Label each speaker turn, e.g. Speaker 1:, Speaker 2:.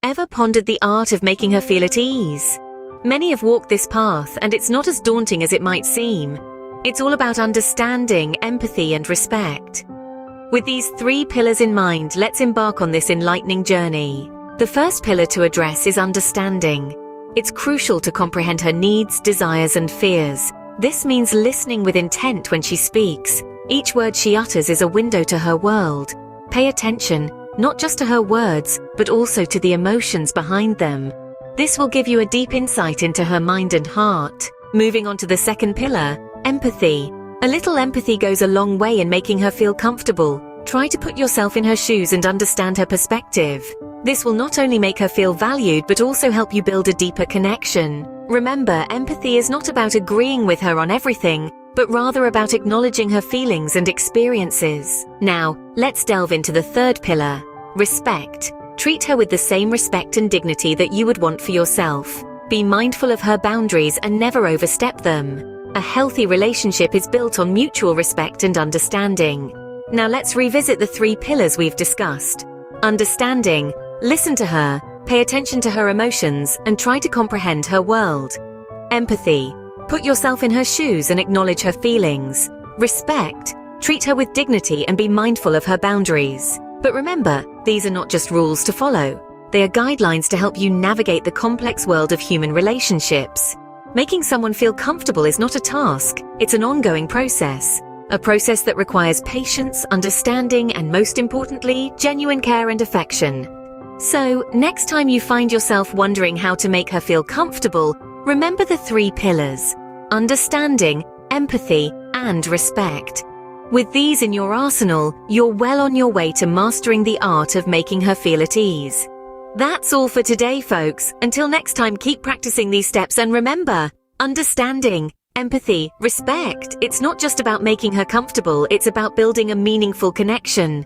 Speaker 1: Ever pondered the art of making her feel at ease? Many have walked this path, and it's not as daunting as it might seem. It's all about understanding, empathy, and respect. With these 3 pillars in mind, let's embark on this enlightening journey. The first pillar to address is understanding. It's crucial to comprehend her needs, desires, and fears. This means listening with intent when she speaks. Each word she utters is a window to her world. Pay attention, not just to her words, but also to the emotions behind them. This will give you a deep insight into her mind and heart. Moving on to the second pillar, empathy. A little empathy goes a long way in making her feel comfortable. Try to put yourself in her shoes and understand her perspective. This will not only make her feel valued, but also help you build a deeper connection. Remember, empathy is not about agreeing with her on everything, but rather about acknowledging her feelings and experiences. Now, let's delve into the third pillar, respect. Treat her with the same respect and dignity that you would want for yourself. Be mindful of her boundaries and never overstep them. A healthy relationship is built on mutual respect and understanding. Now let's revisit the 3 pillars we've discussed. Understanding. Listen to her, pay attention to her emotions, and try to comprehend her world. Empathy. Put yourself in her shoes and acknowledge her feelings. Respect. Treat her with dignity and be mindful of her boundaries. But remember, these are not just rules to follow. They are guidelines to help you navigate the complex world of human relationships. Making someone feel comfortable is not a task, it's an ongoing process. A process that requires patience, understanding, and most importantly, genuine care and affection. So, next time you find yourself wondering how to make her feel comfortable, remember the 3 pillars: understanding, empathy, and respect. With these in your arsenal, you're well on your way to mastering the art of making her feel at ease. That's all for today, folks. Until next time, keep practicing these steps and remember, understanding, empathy, respect. It's not just about making her comfortable, it's about building a meaningful connection.